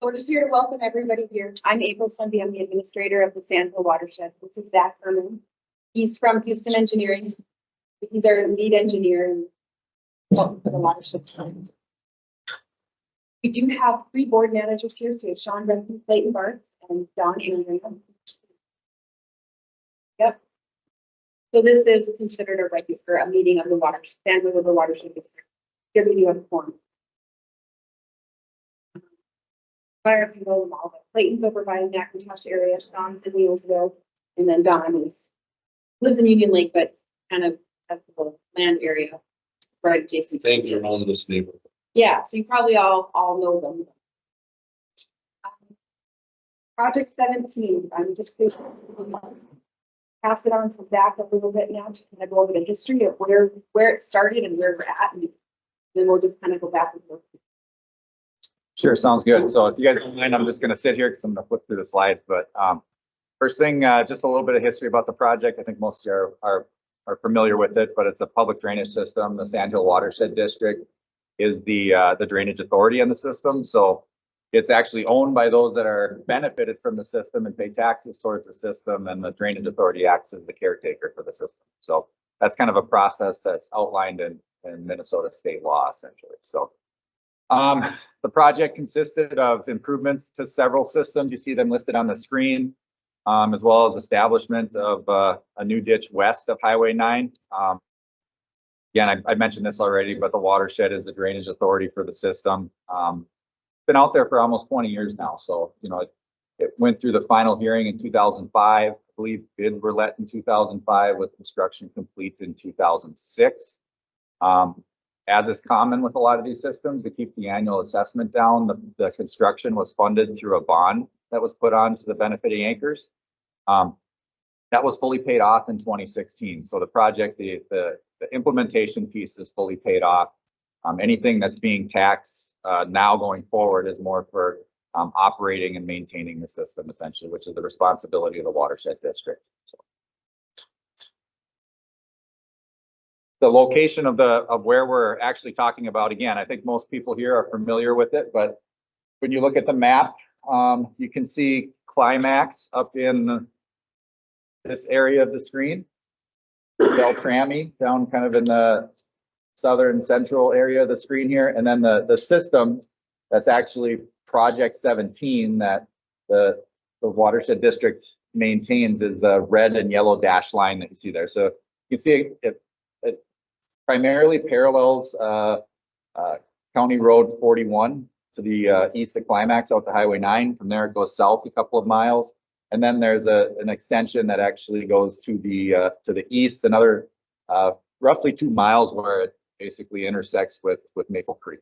We're just here to welcome everybody here. I'm April Swenby. I'm the administrator of the Sandhill Watershed. This is Zach Herman. He's from Houston Engineering. He's our lead engineer and welcome for the watershed. We do have 3 board managers here. So we have Sean Benson, Clayton Bartz, and Don Andrew. Yep. So this is considered a regular meeting of the watershed, Sandhill River Watershed District. Good meeting of the forum. Fire people them all, but Clayton's over by the McIntosh area, Sean's in Neilsville, and then Don lives in Union Lake, but kind of has the land area right adjacent. Things are on this neighborhood. Yeah, so you probably all know them. Project 17, I'm just going to pass it on to Zach a little bit now to kind of go over the history of where it started and where we're at, and then we'll just kind of go back and forth. Sure, sounds good. So if you guys don't mind, I'm just going to sit here because I'm going to flip through the slides. But first thing, just a little bit of history about the project. I think most of you are familiar with it, but it's a public drainage system. The Sandhill Watershed District is the drainage authority on the system. So it's actually owned by those that are benefited from the system and pay taxes towards the system, and the drainage authority acts as the caretaker for the system. So that's kind of a process that's outlined in Minnesota state law, essentially. So the project consisted of improvements to several systems. You see them listed on the screen, as well as establishment of a new ditch west of Highway 9. Again, I mentioned this already, but the watershed is the drainage authority for the system. Been out there for almost 20 years now. So, you know, it went through the final hearing in 2005. I believe bids were let in 2005 with construction complete in 2006. As is common with a lot of these systems, to keep the annual assessment down, the construction was funded through a bond that was put on to the benefiting acres. That was fully paid off in 2016. So the project, the implementation piece is fully paid off. Anything that's being taxed now going forward is more for operating and maintaining the system, essentially, which is the responsibility of the watershed district. So the location of where we're actually talking about, again, I think most people here are familiar with it, but when you look at the map, you can see Climax up in this area of the screen, Beltrami down kind of in the southern central area of the screen here, and then the system that's actually Project 17 that the watershed district maintains is the red and yellow dash line that you see there. So you can see it primarily parallels County Road 41 to the east of Climax out to Highway 9. From there it goes south a couple of miles, and then there's an extension that actually goes to the east, another roughly 2 miles, where it basically intersects with Maple Creek.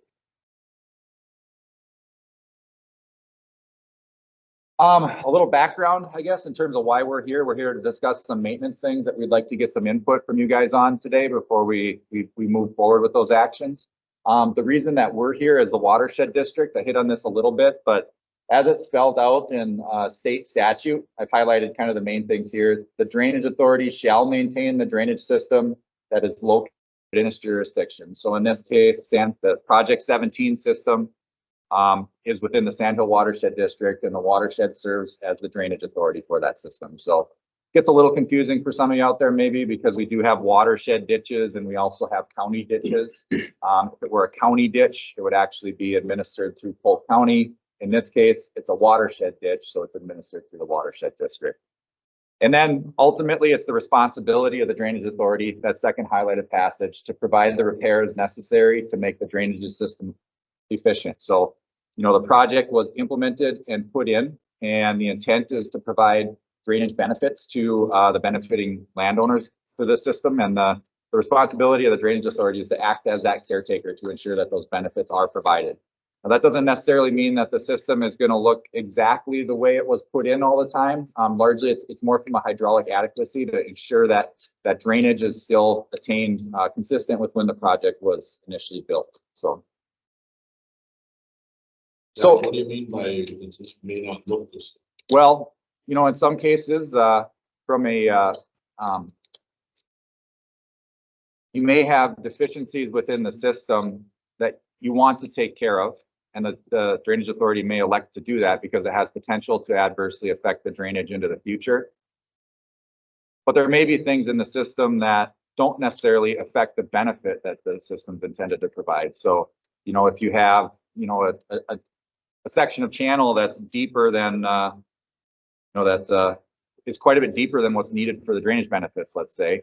A little background, I guess, in terms of why we're here. We're here to discuss some maintenance things that we'd like to get some input from you guys on today before we move forward with those actions. The reason that we're here is the watershed district. I hit on this a little bit, but as it's spelled out in state statute, I've highlighted kind of the main things here. The drainage authority shall maintain the drainage system that is located in its jurisdiction. So in this case, the Project 17 system is within the Sandhill Watershed District, and the watershed serves as the drainage authority for that system. So it gets a little confusing for some of you out there, maybe, because we do have watershed ditches and we also have county ditches. If it were a county ditch, it would actually be administered through Polk County. In this case, it's a watershed ditch, so it's administered through the watershed district. And then ultimately, it's the responsibility of the drainage authority, that second highlighted passage, to provide the repairs necessary to make the drainage system efficient. So, you know, the project was implemented and put in, and the intent is to provide drainage benefits to the benefiting landowners for the system. And the responsibility of the drainage authority is to act as that caretaker to ensure that those benefits are provided. Now, that doesn't necessarily mean that the system is going to look exactly the way it was put in all the time. Largely, it's more from a hydraulic adequacy to ensure that drainage is still attained consistent with when the project was initially built. So What do you mean by it just may not look the same? Well, you know, in some cases, from a you may have deficiencies within the system that you want to take care of. and the Drainage Authority may elect to do that because it has potential to adversely affect the drainage into the future. But there may be things in the system that don't necessarily affect the benefit that the system's intended to provide. So, you know, if you have, you know, a section of channel that's deeper than, you know, that's is quite a bit deeper than what's needed for the drainage benefits, let's say.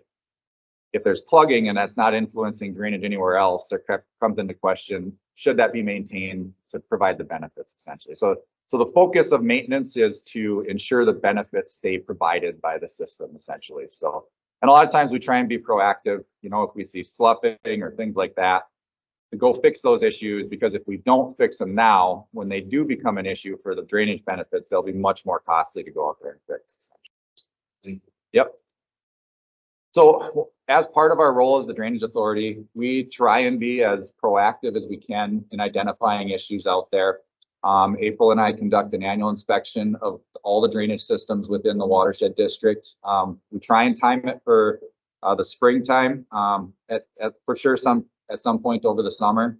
If there's plugging and that's not influencing drainage anywhere else, there comes into question, should that be maintained to provide the benefits essentially? So the focus of maintenance is to ensure the benefits stay provided by the system essentially. So, and a lot of times we try and be proactive, you know, if we see sloughing or things like that, to go fix those issues, because if we don't fix them now, when they do become an issue for the drainage benefits, they'll be much more costly to go out there and fix. Yep. So as part of our role as the Drainage Authority, we try and be as proactive as we can in identifying issues out there. April and I conduct an annual inspection of all the drainage systems within the watershed district. We try and time it for the springtime, for sure at some point over the summer.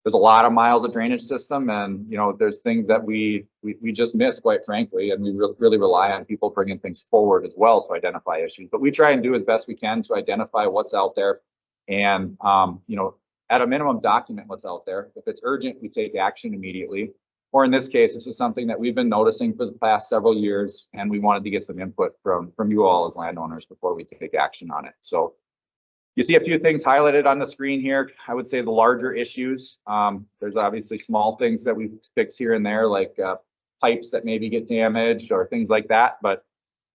There's a lot of miles of drainage system, and you know, there's things that we just miss, quite frankly, and we really rely on people bringing things forward as well to identify issues. But we try and do as best we can to identify what's out there, and you know, at a minimum, document what's out there. If it's urgent, we take action immediately. Or in this case, this is something that we've been noticing for the past several years, and we wanted to get some input from you all as landowners before we take action on it. So you see a few things highlighted on the screen here. I would say the larger issues. There's obviously small things that we fix here and there, like pipes that maybe get damaged or things like that. But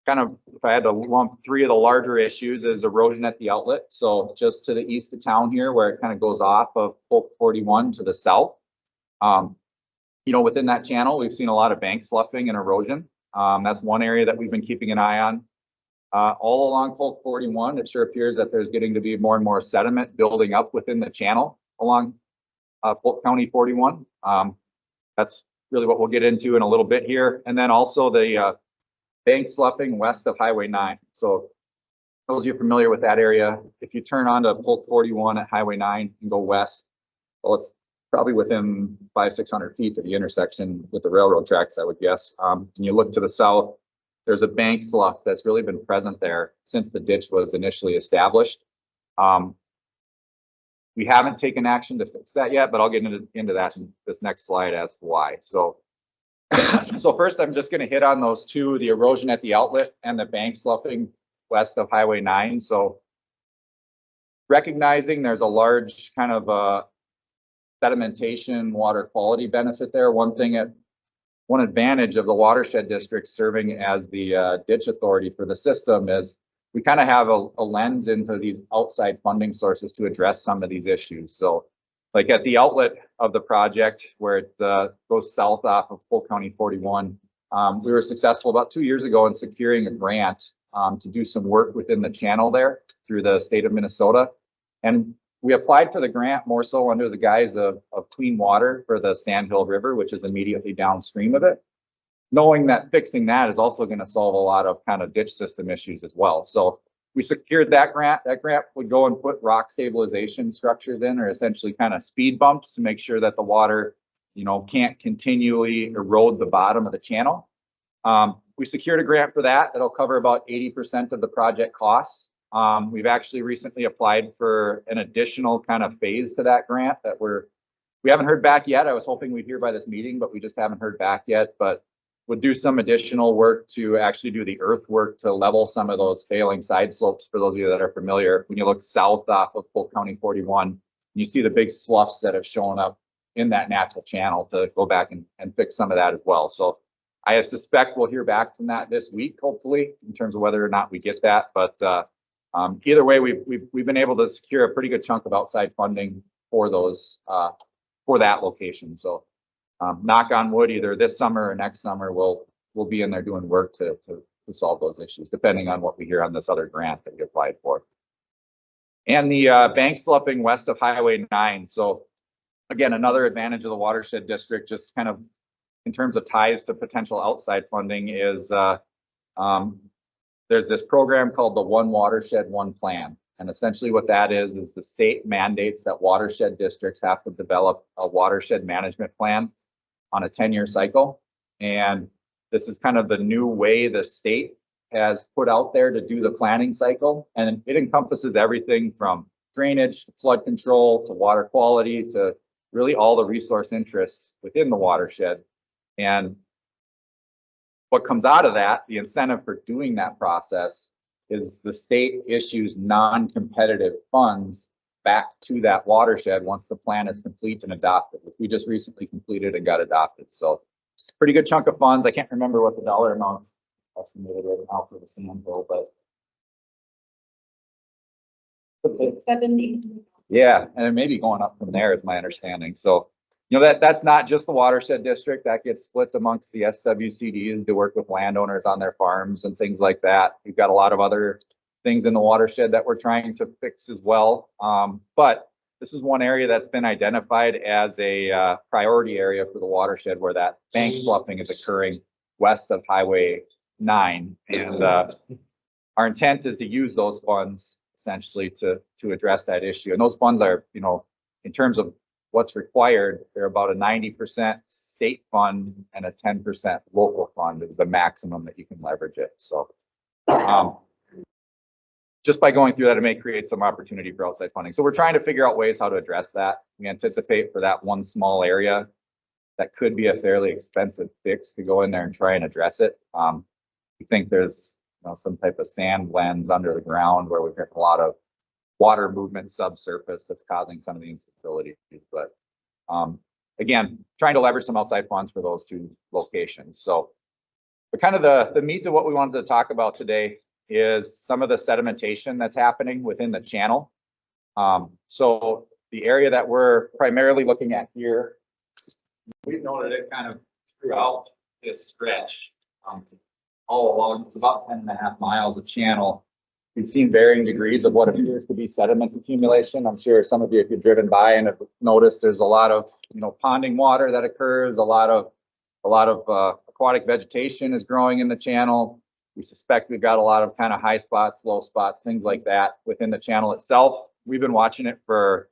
kind of, if I had to lump three of the larger issues, is erosion at the outlet. So just to the east of town here, where it kind of goes off of Polk 41 to the south. You know, within that channel, we've seen a lot of bank sloughing and erosion. That's one area that we've been keeping an eye on. All along Polk 41, it sure appears that there's getting to be more and more sediment building up within the channel along Polk County 41. That's really what we'll get into in a little bit here. And then also the bank sloughing west of Highway 9. So those of you familiar with that area, if you turn onto Polk 41 at Highway 9 and go west, well, it's probably within 500-600 feet to the intersection with the railroad tracks, I would guess. And you look to the south, there's a bank slough that's really been present there since the ditch was initially established. We haven't taken action to fix that yet, but I'll get into that in this next slide as to why. So first, I'm just going to hit on those two, the erosion at the outlet and the bank sloughing west of Highway 9. So recognizing there's a large kind of sedimentation water quality benefit there. One advantage of the watershed district serving as the ditch authority for the system is we kind of have a lens into these outside funding sources to address some of these issues. So like at the outlet of the project where it goes south off of Polk County 41, we were successful about 2 years ago in securing a grant to do some work within the channel there through the state of Minnesota. And we applied for the grant more so under the guise of clean water for the Sandhill River, which is immediately downstream of it, knowing that fixing that is also going to solve a lot of kind of ditch system issues as well. So we secured that grant. That grant would go and put rock stabilization structures in, or essentially kind of speed bumps to make sure that the water, you know, can't continually erode the bottom of the channel. We secured a grant for that. That'll cover about 80% of the project costs. We've actually recently applied for an additional kind of phase to that grant that we haven't heard back yet. I was hoping we'd hear by this meeting, but we just haven't heard back yet. But we'll do some additional work to actually do the earthwork to level some of those failing side slopes. For those of you that are familiar, when you look south off of Polk County 41, you see the big sloughs that have shown up in that natural channel, to go back and fix some of that as well. So I suspect we'll hear back from that this week, hopefully, in terms of whether or not we get that. But either way, we've been able to secure a pretty good chunk of outside funding for those for that location. So knock on wood, either this summer or next summer, we'll be in there doing work to solve those issues, depending on what we hear on this other grant that we applied for. And the bank sloughing west of Highway 9. So again, another advantage of the watershed district, just kind of in terms of ties to potential outside funding, is there's this program called the One Watershed, One Plan. And essentially what that is the state mandates that watershed districts have to develop a watershed management plan on a 10-year cycle. And this is kind of the new way the state has put out there to do the planning cycle. And it encompasses everything from drainage to flood control to water quality to really all the resource interests within the watershed. And what comes out of that, the incentive for doing that process, is the state issues non-competitive funds back to that watershed once the plan is complete and adopted, which we just recently completed and got adopted. So pretty good chunk of funds. I can't remember what the dollar amount estimated right now for the sand bill, but 70. yeah, and it may be going up from there is my understanding. So, you know, that's not just the watershed district. That gets split amongst the SWCDs to work with landowners on their farms and things like that. We've got a lot of other things in the watershed that we're trying to fix as well. But this is one area that's been identified as a priority area for the watershed where that bank sloughing is occurring west of Highway 9. And our intent is to use those funds essentially to address that issue. And those funds are, you know, in terms of what's required, they're about a 90% state fund and a 10% local fund is the maximum that you can leverage it. So just by going through that, it may create some opportunity for outside funding. So we're trying to figure out ways how to address that. We anticipate for that one small area that could be a fairly expensive fix to go in there and try and address it. We think there's, you know, some type of sand blends under the ground where we've got a lot of water movement subsurface that's causing some of the instability. But again, trying to leverage some outside funds for those two locations. So but kind of the meat of what we wanted to talk about today is some of the sedimentation that's happening within the channel. So the area that we're primarily looking at here, we've noted it kind of throughout this stretch. All along, it's about 10.5 miles of channel. We've seen varying degrees of what appears to be sediment accumulation. I'm sure some of you, if you've driven by and have noticed, there's a lot of, you know, ponding water that occurs. A lot of aquatic vegetation is growing in the channel. We suspect we've got a lot of kind of high spots, low spots, things like that within the channel itself. We've been watching it for,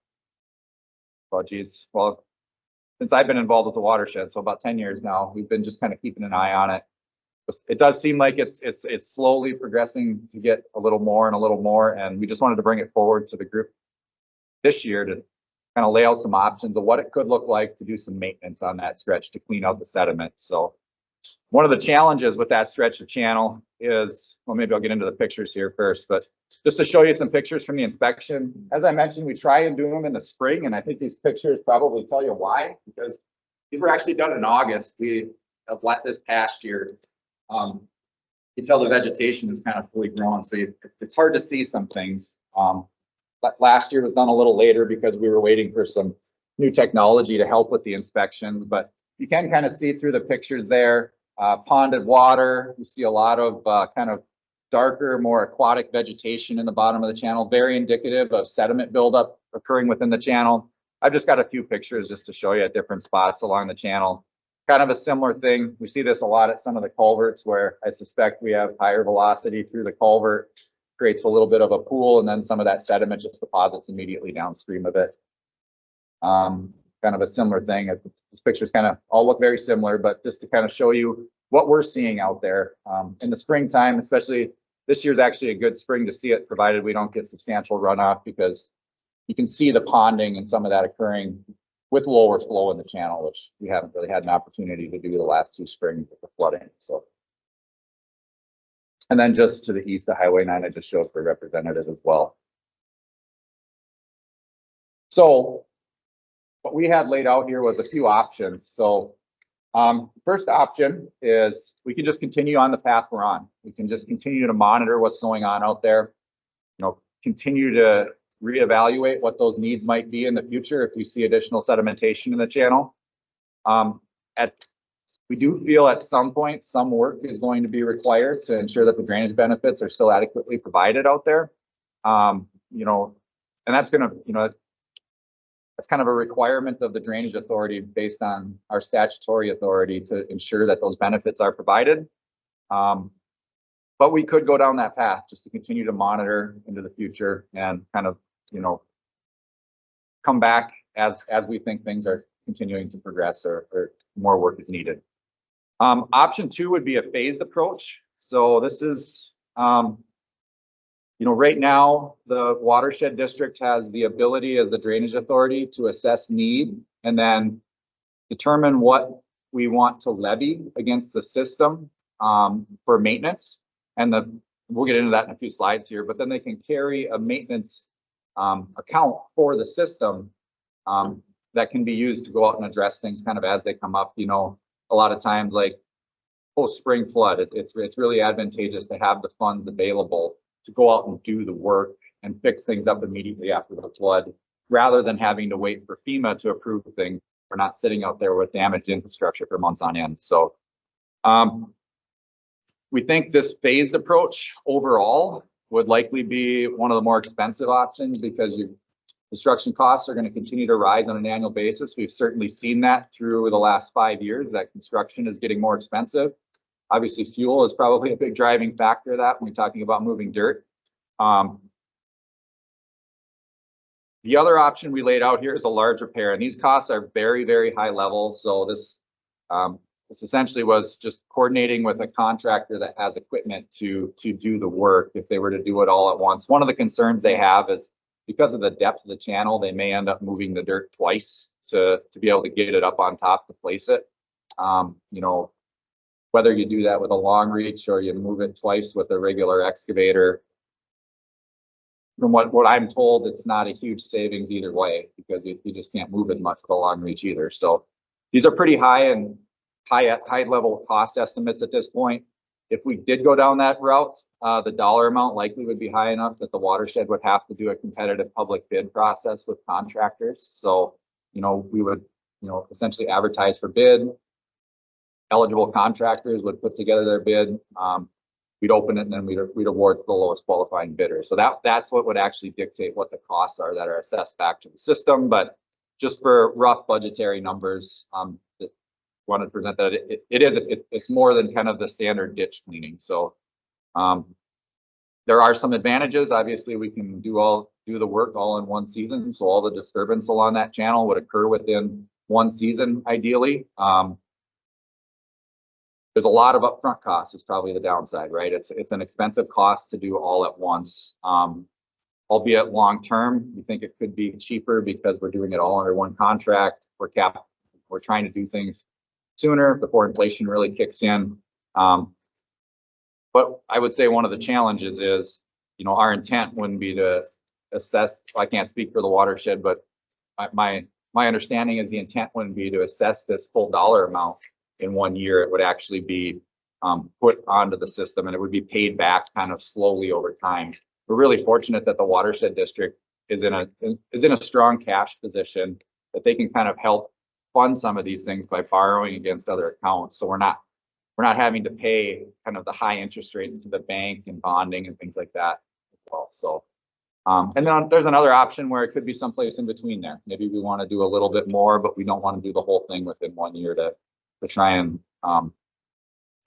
oh geez, well, since I've been involved with the watershed, so about 10 years now. We've been just kind of keeping an eye on it. It does seem like it's slowly progressing to get a little more and a little more, and we just wanted to bring it forward to the group this year to kind of lay out some options of what it could look like to do some maintenance on that stretch to clean out the sediment. So one of the challenges with that stretch of channel is, well, maybe I'll get into the pictures here first, but just to show you some pictures from the inspection. As I mentioned, we try and do them in the spring, and I think these pictures probably tell you why, because these were actually done in August. We have let this past year. You tell the vegetation is kind of fully grown, so it's hard to see some things. But last year was done a little later because we were waiting for some new technology to help with the inspections, but you can kind of see through the pictures there, ponded water. You see a lot of kind of darker, more aquatic vegetation in the bottom of the channel, very indicative of sediment buildup occurring within the channel. I've just got a few pictures just to show you at different spots along the channel. Kind of a similar thing. We see this a lot at some of the culverts where I suspect we have higher velocity through the culvert, creates a little bit of a pool, and then some of that sediment just deposits immediately downstream of it. Kind of a similar thing. These pictures kind of all look very similar, but just to kind of show you what we're seeing out there in the springtime, especially this year's actually a good spring to see it, provided we don't get substantial runoff, because you can see the ponding and some of that occurring with lower flow in the channel, which we haven't really had an opportunity to do the last 2 springs with the flooding. So, and then just to the east of Highway 9, I just showed for representative as well. So what we had laid out here was a few options. So first option is we can just continue on the path we're on. We can just continue to monitor what's going on out there, you know, continue to reevaluate what those needs might be in the future if we see additional sedimentation in the channel. We do feel at some point some work is going to be required to ensure that the drainage benefits are still adequately provided out there. You know, and that's going to, you know, that's kind of a requirement of the drainage authority based on our statutory authority to ensure that those benefits are provided. But but we could go down that path just to continue to monitor into the future and kind of, come back as we think things are continuing to progress or more work is needed. Option 2 would be a phased approach. So this is, right now the watershed district has the ability as the drainage authority to assess need and then determine what we want to levy against the system for maintenance. And we'll get into that in a few slides here, but then they can carry a maintenance account for the system that can be used to go out and address things kind of as they come up. A lot of times like post-spring flood, it's really advantageous to have the funds available to go out and do the work and fix things up immediately after the flood, rather than having to wait for FEMA to approve things. We're not sitting out there with damaged infrastructure for months on end. So we think this phased approach overall would likely be one of the more expensive options because your construction costs are going to continue to rise on an annual basis. We've certainly seen that through the last 5 years, that construction is getting more expensive. Obviously, fuel is probably a big driving factor of that when we're talking about moving dirt. The other option we laid out here is a large repair, and these costs are very, very high level. So this essentially was just coordinating with a contractor that has equipment to do the work if they were to do it all at once. One of the concerns they have is because of the depth of the channel, they may end up moving the dirt twice to be able to get it up on top to place it. Whether you do that with a long reach or you move it twice with a regular excavator, from what I'm told, it's not a huge savings either way because you just can't move as much with a long reach either. So these are pretty high level cost estimates at this point. If we did go down that route, the dollar amount likely would be high enough that the watershed would have to do a competitive public bid process with contractors. So, we would, essentially advertise for bid. Eligible contractors would put together their bid. We'd open it and then we'd award the lowest qualifying bidder. So that's what would actually dictate what the costs are that are assessed back to the system. But just for rough budgetary numbers, wanted to present that it's more than kind of the standard ditch cleaning. So there are some advantages. Obviously, we can do the work all in one season. So all the disturbance along that channel would occur within one season, ideally. There's a lot of upfront costs is probably the downside, right? It's an expensive cost to do all at once. Albeit long term, we think it could be cheaper because we're doing it all under one contract. We're trying to do things sooner before inflation really kicks in. But I would say one of the challenges is, our intent wouldn't be to assess. I can't speak for the watershed, but my understanding is the intent wouldn't be to assess this full dollar amount in 1 year. It would actually be put onto the system and it would be paid back kind of slowly over time. We're really fortunate that the watershed district is in a strong cash position that they can kind of help fund some of these things by borrowing against other accounts. So we're not having to pay kind of the high interest rates to the bank and bonding and things like that as well. So and then there's another option where it could be someplace in between there. Maybe we want to do a little bit more, but we don't want to do the whole thing within 1 year to try and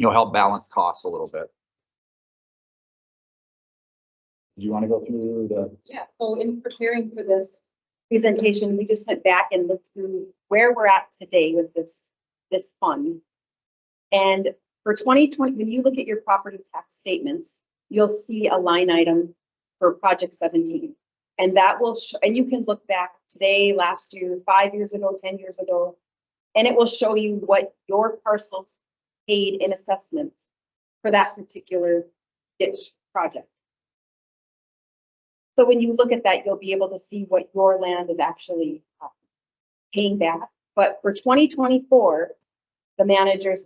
help balance costs a little bit. Do you want to go through the? Yeah, so in preparing for this presentation, we just went back and looked through where we're at today with this fund. And for 2020, when you look at your property tax statements, you'll see a line item for project 17. And that will and you can look back today, last year, 5 years ago, 10 years ago, and it will show you what your parcels paid in assessments for that particular ditch project. So when you look at that, you'll be able to see what your land is actually paying back. But for 2024, the managers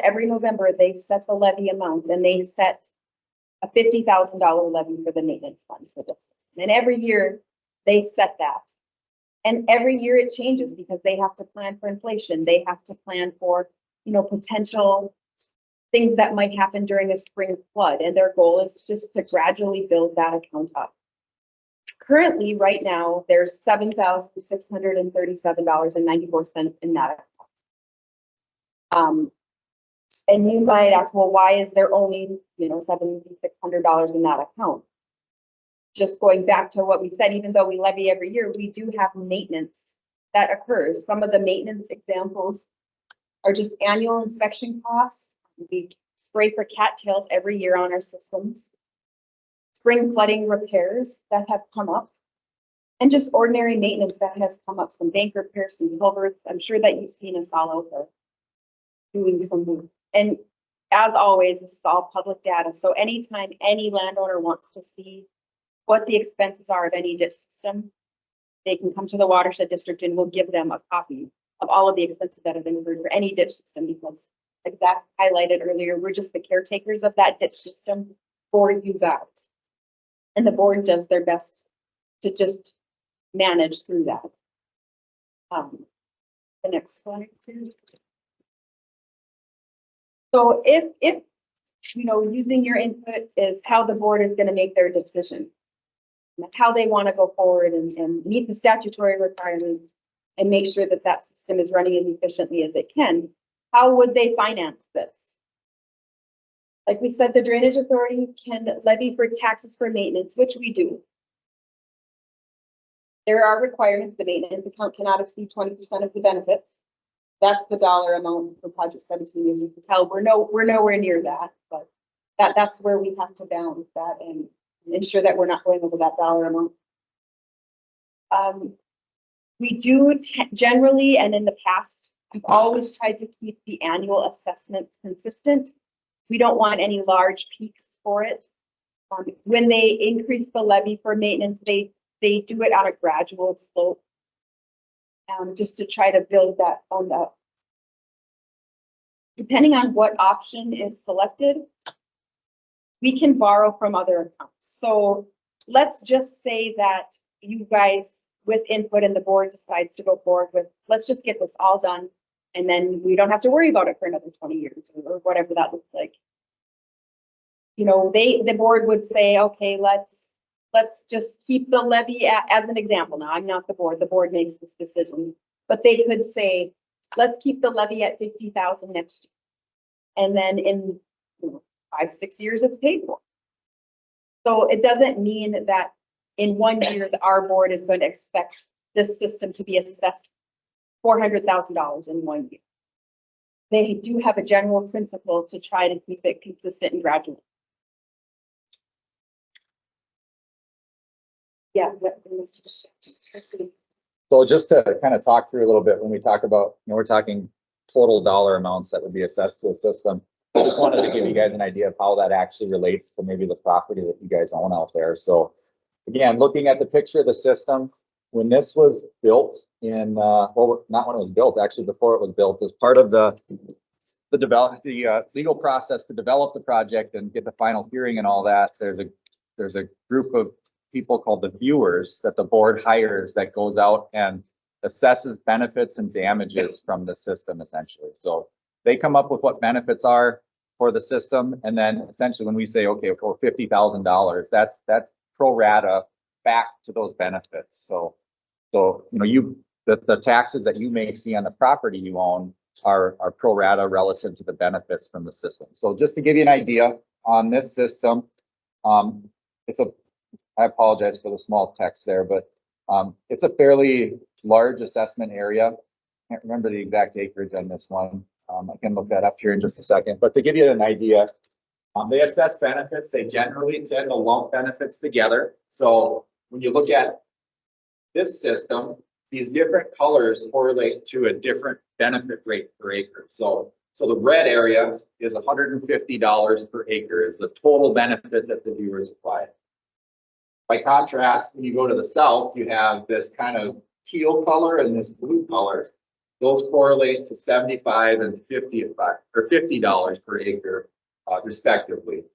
every November, they set the levy amount and they set a $50,000 levy for the maintenance fund for this system. And every year they set that. And every year it changes because they have to plan for inflation. They have to plan for, potential things that might happen during a spring flood. And their goal is just to gradually build that account up. Currently, right now, there's $7,637.94 in that account. And you might ask, well, why is there only, $7,600 in that account? Just going back to what we said, even though we levy every year, we do have maintenance that occurs. Some of the maintenance examples are just annual inspection costs. We spray for cattails every year on our systems. Spring flooding repairs that have come up. And just ordinary maintenance that has come up, some bank repairs, some culverts. I'm sure that you've seen us all out there doing some. And as always, this is all public data. So anytime any landowner wants to see what the expenses are of any ditch system, they can come to the watershed district and we'll give them a copy of all of the expenses that have been incurred for any ditch system, because like Zach highlighted earlier, we're just the caretakers of that ditch system for you guys. And the board does their best to just manage through that. The next slide, please. So if using your input is how the board is going to make their decision, how they want to go forward and meet the statutory requirements and make sure that that system is running as efficiently as it can, how would they finance this? Like we said, the Drainage Authority can levy for taxes for maintenance, which we do. There are requirements. The maintenance account cannot exceed 20% of the benefits. That's the dollar amount for Project 17. As you can tell, we're nowhere near that, but that's where we have to balance that and ensure that we're not going over that dollar amount. We do generally, and in the past, I've always tried to keep the annual assessments consistent. We don't want any large peaks for it. When they increase the levy for maintenance, they do it on a gradual slope, just to try to build that fund up. Depending on what option is selected, we can borrow from other accounts. So let's just say that you guys, with input and the board decides to go forward with, let's just get this all done. And then we don't have to worry about it for another 20 years or whatever that looks like. The board would say, okay, let's just keep the levy as an example. Now, I'm not the board makes this decision, but they could say, let's keep the levy at 50,000 next year. And then in 5-6 years, it's paid for. So it doesn't mean that in 1 year, our board is going to expect this system to be assessed $400,000 in 1 year. They do have a general principle to try to keep it consistent and gradual. Yeah. So just to kind of talk through a little bit, when we talk about, we're talking total dollar amounts that would be assessed to a system. I just wanted to give you guys an idea of how that actually relates to maybe the property that you guys own out there. So again, looking at the picture of the system, when this was built in, well, not when it was built, actually before it was built, as part of the legal process to develop the project and get the final hearing and all that, there's a group of people called the viewers that the board hires that goes out and assesses benefits and damages from the system, essentially. So they come up with what benefits are for the system, and then essentially when we say, okay, for $50,000, that's pro rata back to those benefits. So the taxes that you may see on the property you own are pro rata relative to the benefits from the system. So just to give you an idea on this system, I apologize for the small text there, but it's a fairly large assessment area. Can't remember the exact acreage on this one. I can look that up here in just a second, but to give you an idea, they assess benefits. They generally tend to lump benefits together. So when you look at this system, these different colors correlate to a different benefit rate per acre. So the red area is $150 per acre is the total benefit that the viewers apply. By contrast, when you go to the south, you have this kind of teal color and this blue color. Those correlate to 75 and 50 or $50 per acre, respectively.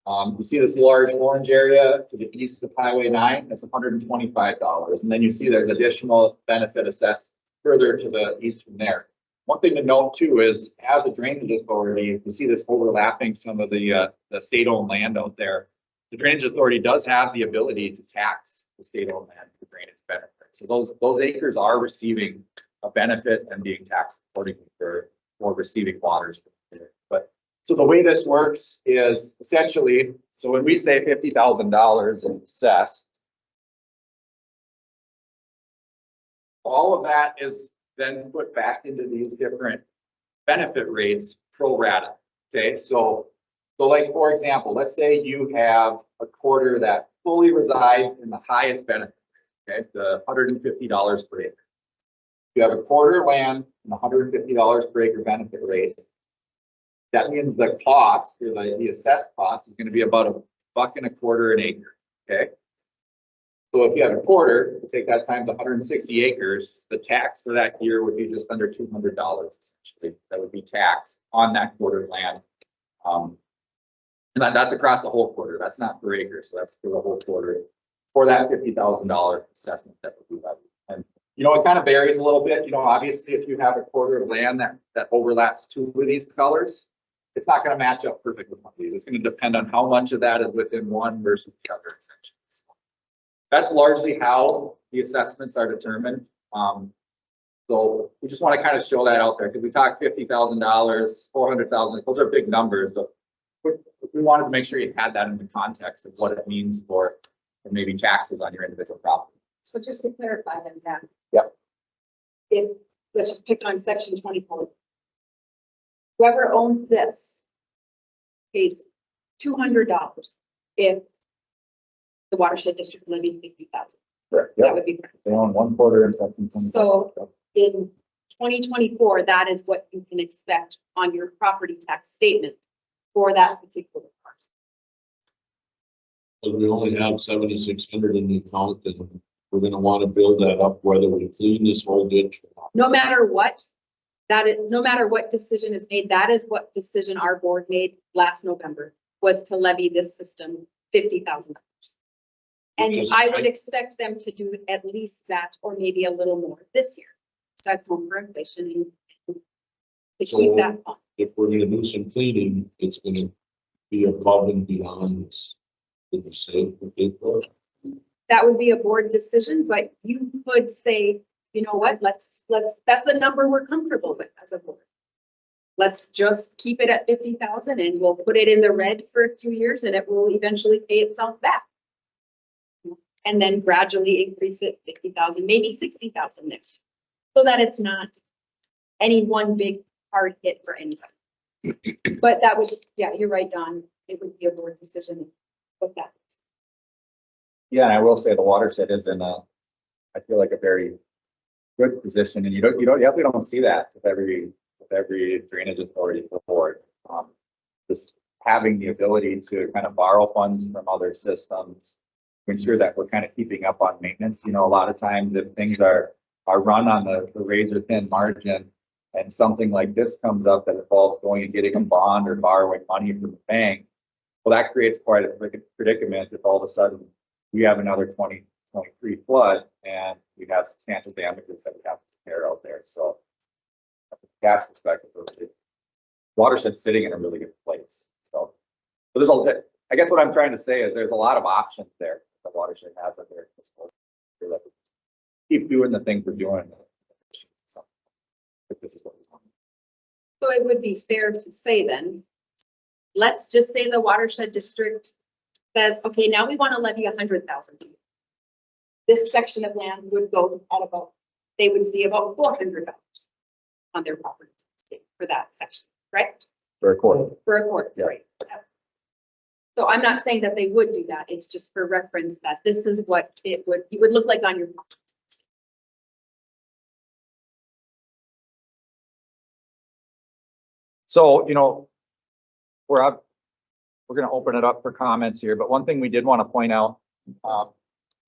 You see this large orange area to the east of Highway 9, that's $125. And then you see there's additional benefit assessed further to the east from there. One thing to note too is, as a drainage authority, you see this overlapping some of the state-owned land out there. The Drainage Authority does have the ability to tax the state-owned land for drainage benefits. So those acres are receiving a benefit and being taxed accordingly for receiving waters. But So the way this works is essentially, so when we say $50,000 is assessed, all of that is then put back into these different benefit rates pro rata. Okay, so like, for example, let's say you have a quarter that fully resides in the highest benefit, okay, the $150 per acre. You have a quarter of land and $150 per acre benefit rate. That means the cost, or the assessed cost, is going to be about $1.25 an acre. Okay. So if you have a quarter, take that times 160 acres, the tax for that year would be just under $200 essentially. That would be tax on that quarter of land. And that's across the whole quarter. That's not per acre. So that's for the whole quarter for that $50,000 assessment that would be levied. And you know, it kind of varies a little bit. You know, obviously, if you have a quarter of land that overlaps two of these colors, it's not going to match up perfect with one of these. It's going to depend on how much of that is within one versus the other, essentially. So that's largely how the assessments are determined. So we just want to kind of show that out there because we talked $50,000, $400,000. Those are big numbers, but we wanted to make sure you had that in the context of what it means for maybe taxes on your individual property. So just to clarify then, Dan. Yep. If, let's just pick on section 24. Whoever owns this pays $200 if the watershed district levied 50,000. Correct. That Yep. would be correct. They own one quarter in section 20. So in 2024, that is what you can expect on your property tax statement for that particular parcel. But we only have 7,600 in the account, and we're gonna want to build that up whether we clean this whole ditch or not. No matter what, no matter what decision is made, that is what decision our board made last November, was to levy this system $50,000. And Which is I would right. expect them to do at least that or maybe a little more this year. To account for inflation and to keep So- that fund. If we're gonna do some cleaning, it's gonna be above and beyond this. Did you say what they thought? That would be a board decision, but you could say, you know what, let's, that's the number we're comfortable with as a board. Let's just keep it at 50,000 and we'll put it in the red for a few years and it will eventually pay itself back. And then gradually increase it 50,000, maybe 60,000 next year, so that it's not any one big hard hit for anybody. But that would, yeah, you're right, Don. It would be a board decision with that. Yeah, and I will say the watershed is in I feel like a very good position, and you definitely don't see that with every drainage authority board. Just having the ability to kind of borrow funds from other systems, to ensure that we're kind of keeping up on maintenance. You know, a lot of times if things are run on the razor thin margin, and something like this comes up that involves going and getting a bond or borrowing money from the bank, well, that creates quite a predicament if all of a sudden we have another 2023 flood and we have substantial damages that we have to repair out there. So from a cash perspective, watershed's sitting in a really good place. So there's I guess what I'm trying to say is there's a lot of options there the watershed has at their disposal. Keep doing the things we're doing. So this is what we want. So it would be fair to say then, let's just say the watershed district says, okay, now we want to levy 100,000. This section of land would go at about, they would see about $400 on their property for that section, right? For a quarter. For a quarter, Yeah. right? So I'm not saying that they would do that. It's just for reference that this is what it would look like on your property. So, you know, we're going to open it up for comments here, but one thing we did want to point out,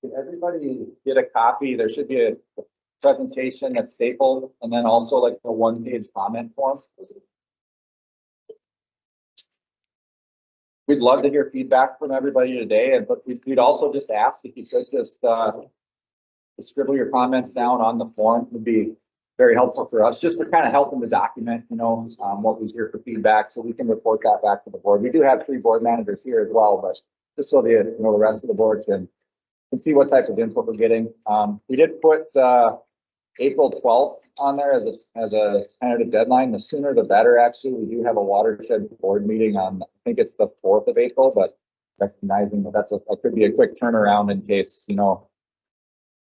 did everybody get a copy? There should be a presentation that's stapled and then also like a one-page comment form. We'd love to hear feedback from everybody today, but we'd also just ask if you could just scribble your comments down on the form. It would be very helpful for us, just for kind of helping to document, you know, what we hear for feedback, so we can report that back to the board. We do have 3 board managers here as well, but just so the the rest of the board can see what type of input we're getting. We did put April 12th on there as a tentative deadline. The sooner the better, actually. We do have a watershed board meeting on, I think it's the 4th of April, but recognizing that that could be a quick turnaround in case, you know,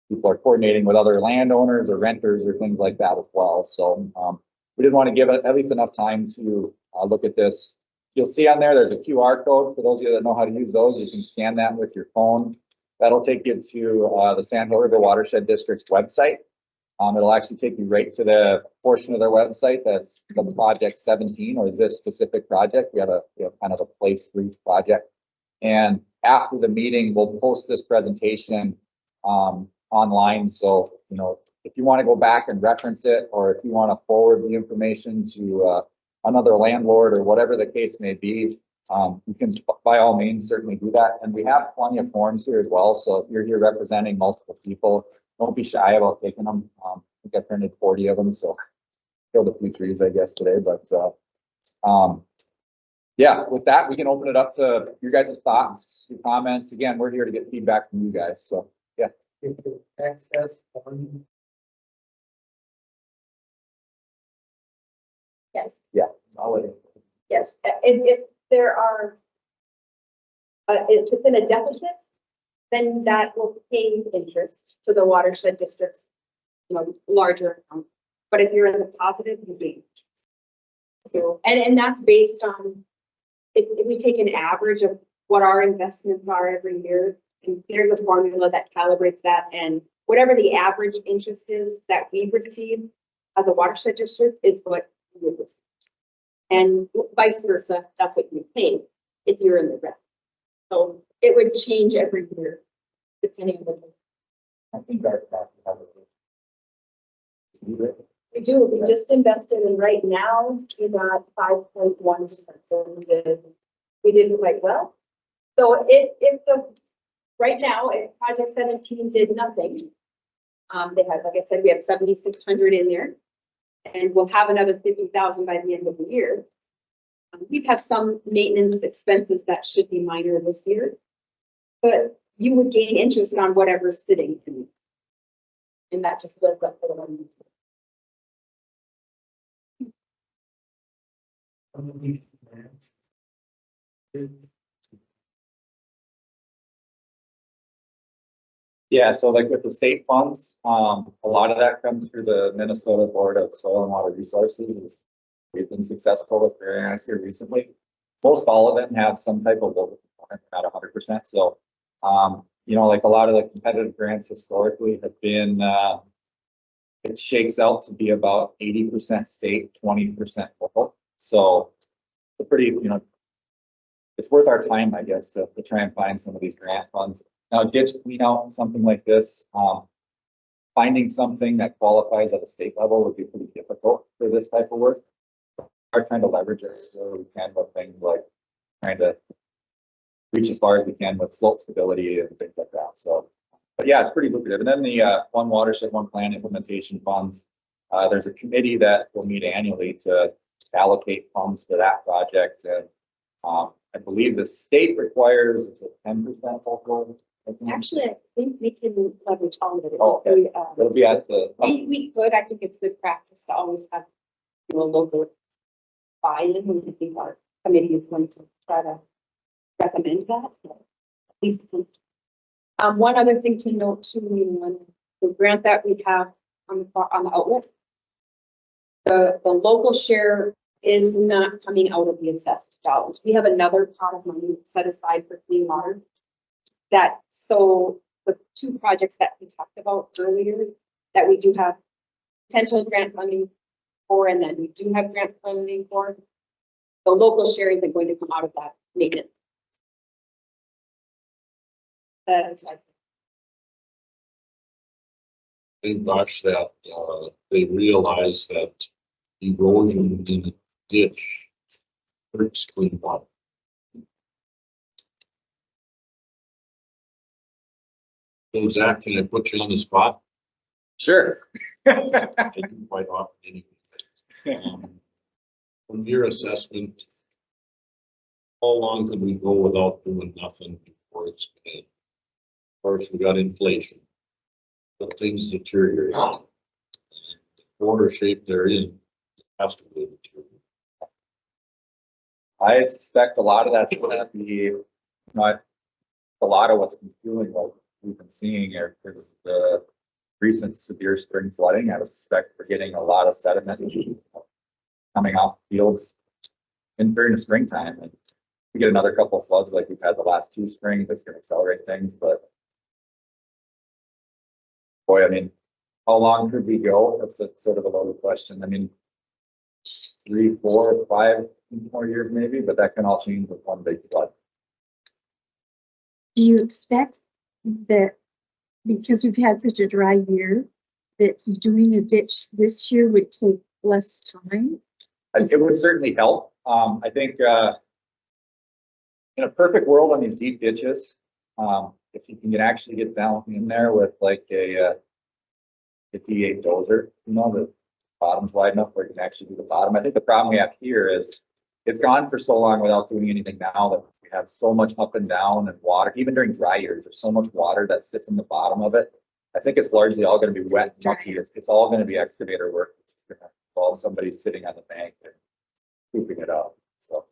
people are coordinating with other landowners or renters or things like that as well. So we did want to give it at least enough time to look at this. You'll see on there, there's a QR code. For those of you that know how to use those, you can scan that with your phone. That'll take you to the Sandhill River Watershed District's website. It'll actually take you right to the portion of their website that's the project 17 or this specific project. We have kind of a place for each project. And after the meeting, we'll post this presentation online. So, you know, if you want to go back and reference it, or if you want to forward the information to another landlord or whatever the case may be, you can by all means certainly do that. And we have plenty of forms here as well. So if you're here representing multiple people, don't be shy about taking them. I think I printed 40 of them, so killed a few trees, I guess, today. But yeah, with that, we can open it up to your guys' thoughts, your comments. Again, we're here to get feedback from you guys. So yeah. Access on. Yes, Yeah. I'll let it. yes. If there are, if it's in a deficit, then that will pay interest to the watershed districts, you know, larger amount. But if you're in the positive, you gain interest. So, and that's based on, if we take an average of what our investments are every year, and there's a formula that calibrates that, and whatever the average interest is that we receive as a watershed district is what we would receive. And vice versa, that's what you pay if you're in the red. So it would change every year, depending on what. I think our staff have it. We do, we just invested, and right now we got 5.1%. So we did quite well. So if right now, if project 17 did nothing, they had, like I said, we have 7,600 in there, and we'll have another 50,000 by the end of the year. We've had some maintenance expenses that should be minor this year, but you would gain interest on whatever's sitting in, and that just lives up to the money. Yeah, so like with the state funds, a lot of that comes through the Minnesota Board of Soil and Water Resources. We've been successful with grants here recently. Most all of them have some type of local component, not 100%. So, you know, like a lot of the competitive grants historically have been, it shakes out to be about 80% state, 20% local. So it's a pretty, you know, it's worth our time, I guess, to try and find some of these grant funds. Now, ditch clean out, something like this, finding something that qualifies at a state level would be pretty difficult for this type of work. We're trying to leverage it where we can with things like trying to reach as far as we can with slope stability and things like that. So, but yeah, it's pretty lucrative. And then the One Watershed, One Plan implementation funds, there's a committee that will meet annually to allocate funds to that project. And I believe the state requires it's a 10% local. Actually, I think we can leverage all of it. Oh, okay. It'll be at the. We could, I think it's good practice to always have, you know, local buy-in, and I think our committee is going to try to recommend that. At least, one other thing to note too, on the grant that we have on the outlet, the local share is not coming out of the assessed dollars. We have another pot of money set aside for clean water. That, so the two projects that we talked about earlier, that we do have potential grant funding for, and then we do have grant funding for, the local share isn't going to come out of that maintenance. They watch that, they realize that erosion in the ditch hurts clean water. So Zach, can I put you on the spot? Sure. I do quite often anyway. From your assessment, how long could we go without doing nothing before it's bad? Of course, we got inflation, but things deteriorate. border shape they're in, it has to be material. I suspect a lot of that's gonna be, not a lot of what's been fueling what we've been seeing here is the recent severe spring flooding. I would suspect we're getting a lot of sediment coming off fields during the springtime. And we get another couple of floods like we've had the last 2 springs, that's gonna accelerate things, but boy, I mean, how long could we go? That's a sort of a loaded question. I mean, 3, 4, 5 more years maybe, but that can all change with one big flood. Do you expect that, because we've had such a dry year, that doing a ditch this year would take less time? It would certainly help. I think, in a perfect world on these deep ditches, if you can actually get down in there with like a D8 dozer, you know, the bottom's wide enough where you can actually do the bottom. I think the problem we have here is it's gone for so long without doing anything now that we have so much up and down and water, even during dry years, there's so much water that sits in the bottom of it. I think it's largely all going to be wet and mucky. It's all going to be excavator work. It's just going to involve somebody sitting on the bank and scooping it up. So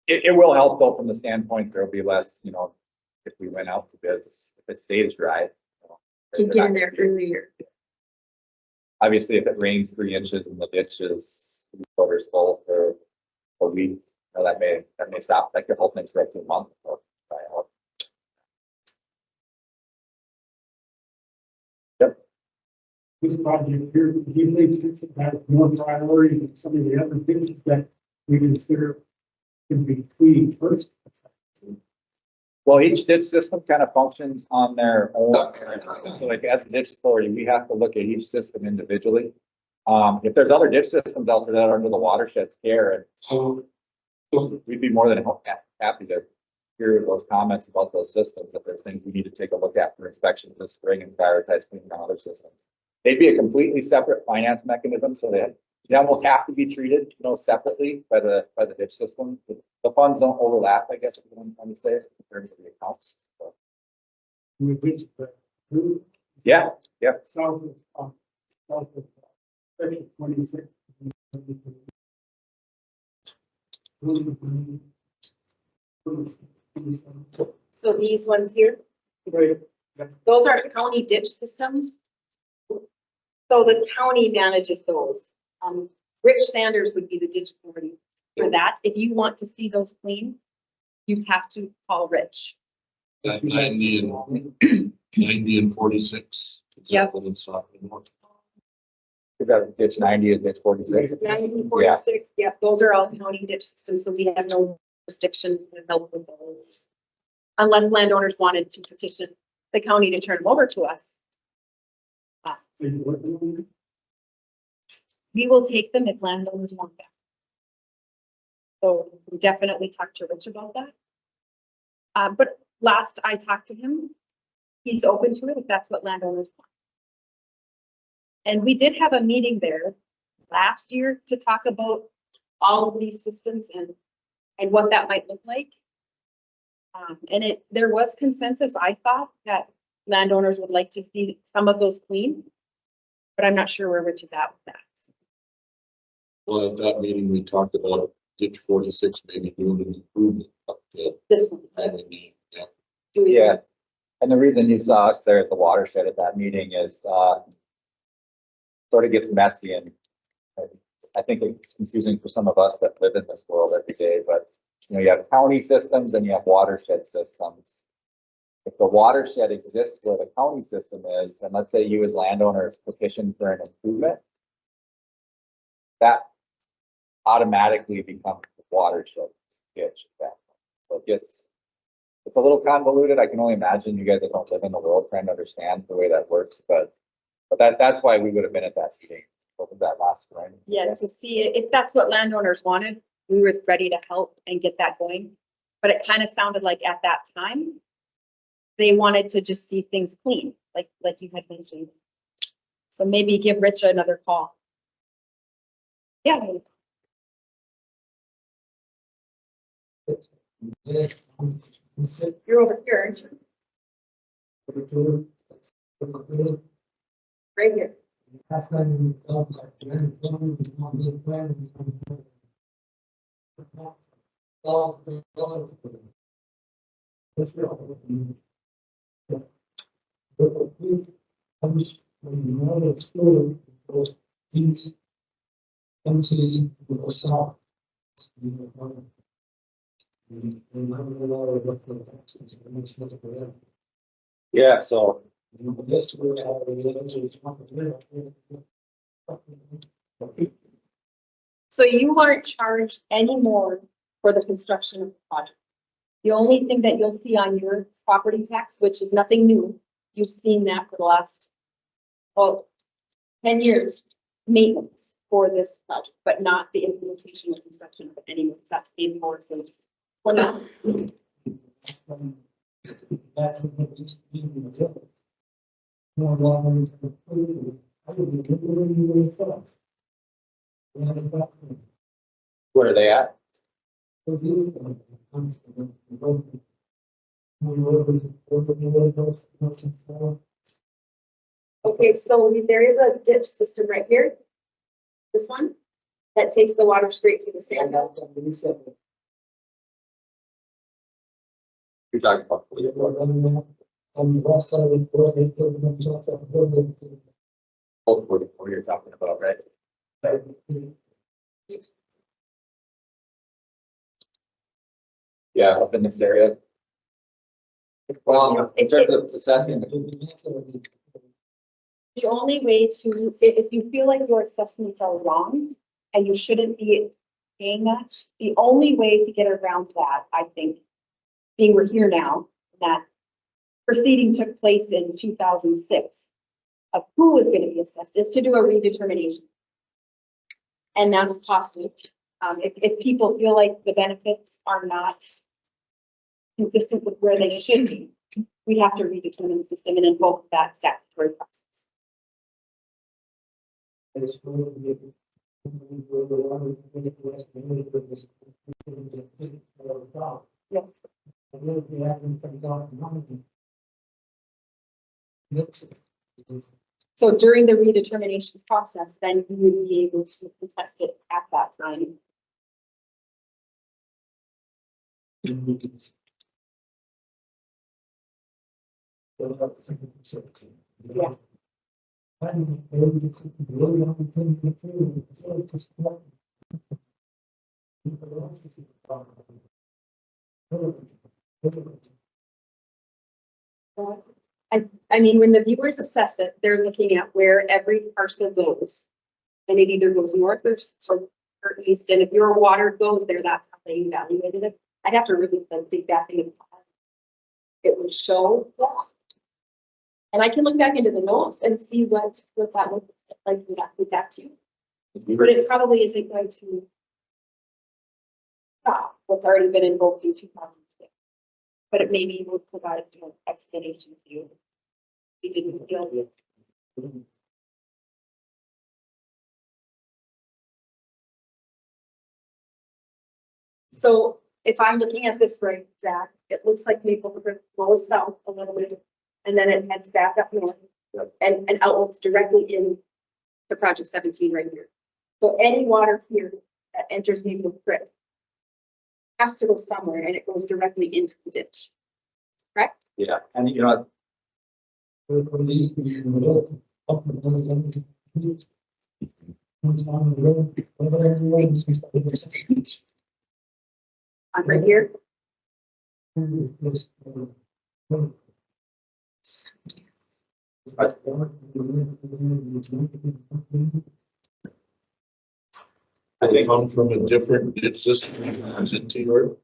it will help though from the standpoint there'll be less, you know, if we went out to bids, if it stays dry. You know, Can get in there earlier. obviously, if it rains 3 inches and the ditch is 3 quarters full for a week, you know, that may stop, that could hold things for up to a month. Or try out. Yep. This project here, do you think this has more priority than some of the other things that we consider can be cleaned first? Well, each ditch system kind of functions on their own. So like as a ditch authority, we have to look at each system individually. If there's other ditch systems out there that are under the watershed's care, and we'd be more than happy to hear those comments about those systems, if there's things we need to take a look at for inspection this spring and prioritize cleaning out other systems. They'd be a completely separate finance mechanism, so they almost have to be treated, you know, separately by the ditch system. The funds don't overlap, I guess is what I'm trying to say, in terms of the accounts. So, With which, yeah, south of section 26. So these ones here, Right. those are county ditch systems. So the county manages those. Rich Sanders would be the ditch authority for that. If you want to see those clean, you have to call Rich. That 90 and 46. Is that Yep. what I'm talking about? we've got ditch 90 and ditch 46. 1946, yeah, those are all county ditch systems, so we have no jurisdiction to help with those. Unless landowners wanted to petition the county to turn them over to us. We will take them if landowners want them. So we definitely talk to Rich about that. But last I talked to him, he's open to it if that's what landowners want. And we did have a meeting there last year to talk about all of these systems and what that might look like. And there was consensus, I thought, that landowners would like to see some of those clean, but I'm not sure where Rich is at with that. Well, at that meeting, we talked about ditch 46, maybe doing an improvement up to This one. 90, yeah. Yeah, and the reason you saw us there at the watershed at that meeting is, sort of gets messy, and I think it's confusing for some of us that live in this world every day, but you know, you have county systems and you have watershed systems. If the watershed exists where the county system is, and let's say you as landowners petition for an improvement, that automatically becomes the watershed ditch. So it's a little convoluted. I can only imagine you guys that don't live in the world trying to understand the way that works, but that's why we would have been at that meeting, over that last spring. Yeah, to see if that's what landowners wanted, we were ready to help and get that going. But it kind of sounded like at that time, they wanted to just see things clean, like you had mentioned. So maybe give Rich another call. Yeah. You're over here, aren't you? right here. That's not even, like, then, we want to plan. That's real. But we, I'm just, when you know the story, these MCs will solve. Yeah, so So you aren't charged anymore for the construction of the project. The only thing that you'll see on your property tax, which is nothing new, you've seen that for the last, well, 10 years, maintenance for this project, but not the implementation or construction of any more. That's paid for since 20. That's what it used to be in the village. More long than I would be literally really fast. where are they at? Okay, so there is a ditch system right here. This one, that takes the water straight to the sand hill. You're talking about. On the west side of the road, they put themselves up a building. Both what you're talking about, right? Yeah, up in this area. Well, in terms of assessing, The only way to, if you feel like your assessments are wrong and you shouldn't be paying that, the only way to get around that, I think, being we're here now, that proceeding took place in 2006 of who was going to be assessed, is to do a redetermination. And that's costly. If people feel like the benefits are not consistent with where they should be, we have to redetermine the system and invoke that statutory process. Yeah. So during the redetermination process, then you would be able to contest it at that time. Yeah. I mean, when the viewers assess it, they're looking at where every parcel goes. And it either goes north or east, and if your water goes there, that's how they evaluated it. I'd have to really dig back in. It would show that. And I can look back into the notes and see what that would like with that too. But it probably isn't going to stop what's already been invoked in 2006. But it maybe will provide an explanation to you. You didn't feel it. So if I'm looking at this right, Zach, it looks like Maple River goes south a little bit and then it heads back up north. Yep. And outlets directly in the project 17 right here. So any water here that enters Maple Creek has to go somewhere and it goes directly into the ditch. Correct? yeah, and you know, On right here. They come from a different ditch system, is it T-Word?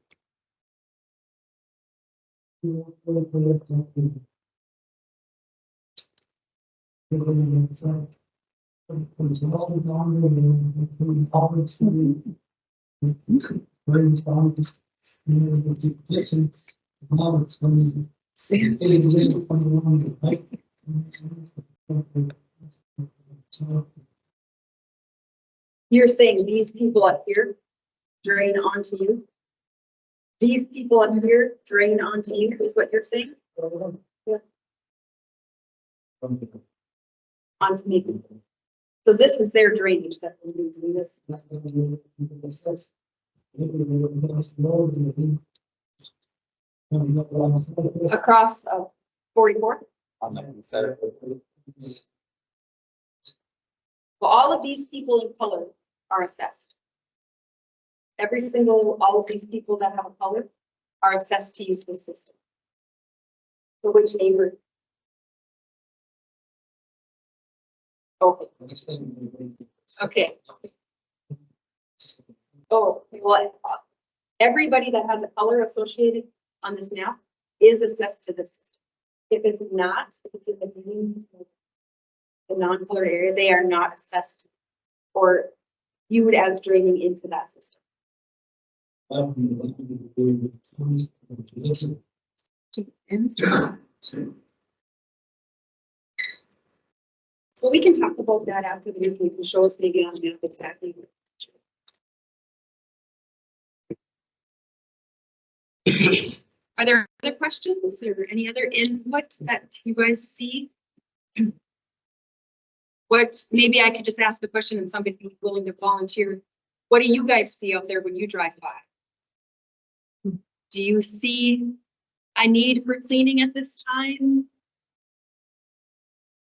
You're saying these people up here drain onto you? These people up here drain onto you is what you're saying? onto Maple. So this is their drainage that we're using this. That's gonna be the assess. Road. Across 44. On the center. Well, all of these people in color are assessed. All of these people that have a color are assessed to use this system. So which neighbor? Okay. Okay. Oh, well, everybody that has a color associated on this map is assessed to this system. If it's not, if it's in the green, the non-colored area, they are not assessed or viewed as draining into that system. Well, we can talk about that after the meeting. You can show us maybe on the map exactly. Are there other questions or any other input that you guys see? What, maybe I could just ask the question and somebody be willing to volunteer. What do you guys see out there when you drive by? Do you see a need for cleaning at this time?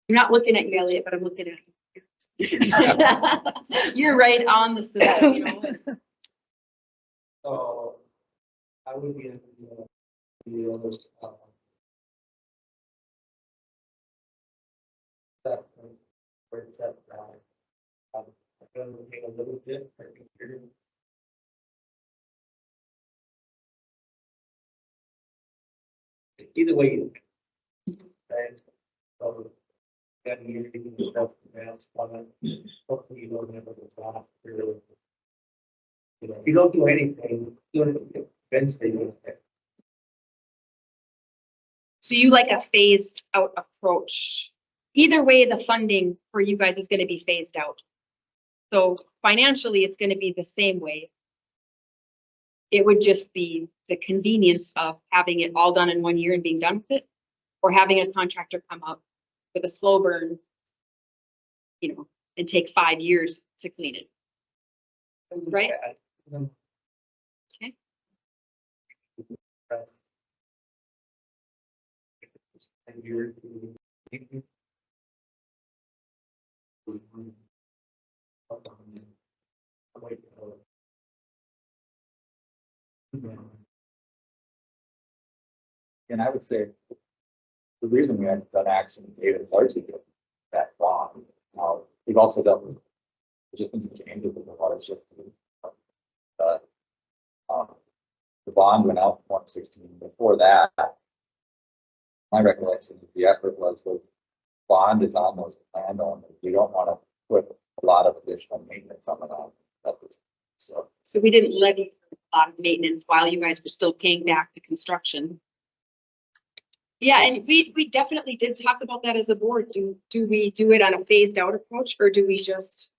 I'm not looking at you, Elliot, but I'm looking at you. You're right on the system, you know. So I would be in the that where it's at, I'm going to take a little bit. Either way, right? So that you're taking the stuff on it. Hopefully you don't have a lot. You know, if you don't do anything, you don't eventually. So you like a phased out approach. Either way, the funding for you guys is going to be phased out. So financially, it's going to be the same way. It would just be the convenience of having it all done in 1 year and being done with it, or having a contractor come up with a slow burn, you know, and take 5 years to clean it. Right? Okay. And I would say the reason we haven't done action data is largely because of that bond. We've also dealt with just been some changes with the watershed. The bond went out in 2016. Before that, my recollection is the effort was bond is on those landowners. We don't want to put a lot of additional maintenance on it. So we didn't levy a lot of maintenance while you guys were still paying back the construction. Yeah, and we definitely did talk about that as a board. Do we do it on a phased out approach, or do we just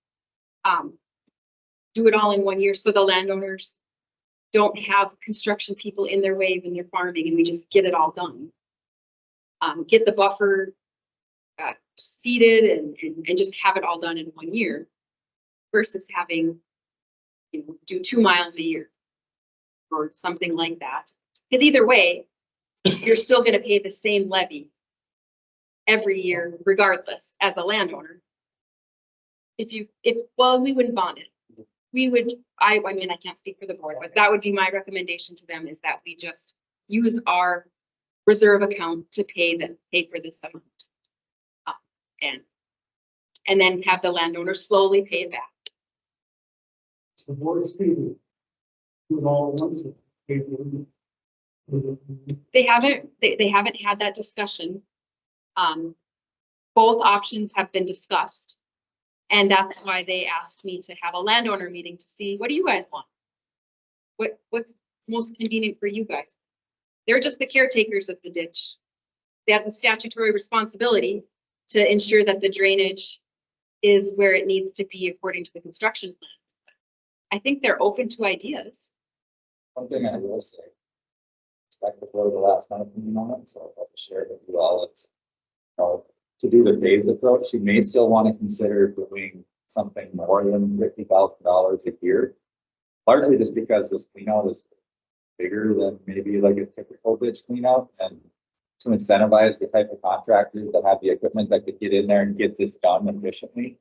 do it all in 1 year so the landowners don't have construction people in their way when they're farming and we just get it all done? Get the buffer seeded and just have it all done in 1 year versus having, you know, do 2 miles a year or something like that. Because either way, you're still going to pay the same levy every year, regardless, as a landowner. Well, we wouldn't bond it. We would, I mean, I can't speak for the board, but that would be my recommendation to them, is that we just use our reserve account to pay for this amount. And then have the landowner slowly pay it back. The board is speaking. Do it all at once. They haven't had that discussion. Both options have been discussed. And that's why they asked me to have a landowner meeting to see, what do you guys want? What's most convenient for you guys? They're just the caretakers of the ditch. They have the statutory responsibility to ensure that the drainage is where it needs to be according to the construction plans. I think they're open to ideas. One thing I will say, expect to throw the last minute opinion on it, so I'll share it with you all. It's, you know, to do the phased approach, you may still want to consider doing something more than $50,000 a year. Largely just because this clean out is bigger than maybe like a typical ditch clean out, and to incentivize the type of contractors that have the equipment that could get in there and get this done efficiently.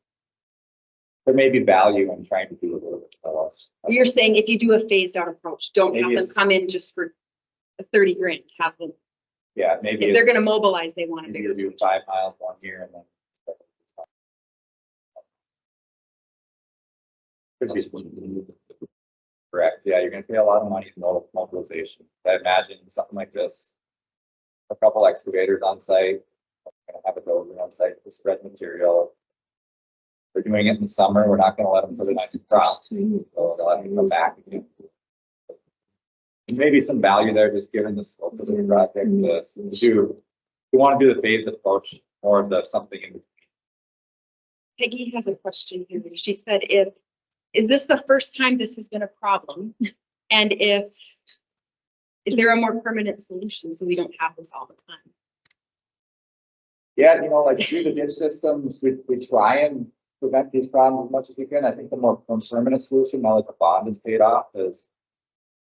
There may be value in trying to do a little bit less. You're saying if you do a phased out approach, don't have Maybe them it's- come in just for 30 grand, have them, Yeah, maybe if they're it's- gonna mobilize, they want to maybe do. you do 5 miles 1 year and then. Could be correct. Yeah, you're gonna pay a lot of money for mobilization. I imagine something like this. A couple excavators on site, gonna have a dozer on site to spread material. We're doing it in the summer. We're not gonna let them put it on the crops, so they'll have to come back again. Maybe some value there, just given the scope of the project, we want to do the phased approach more of the something in. Peggy has a question here. She said, is this the first time this has been a problem? And is there a more permanent solution so we don't have this all the time? Yeah, like through the ditch systems, we try and prevent these problems as much as we can. I think the more permanent solution, now that the bond is paid off, is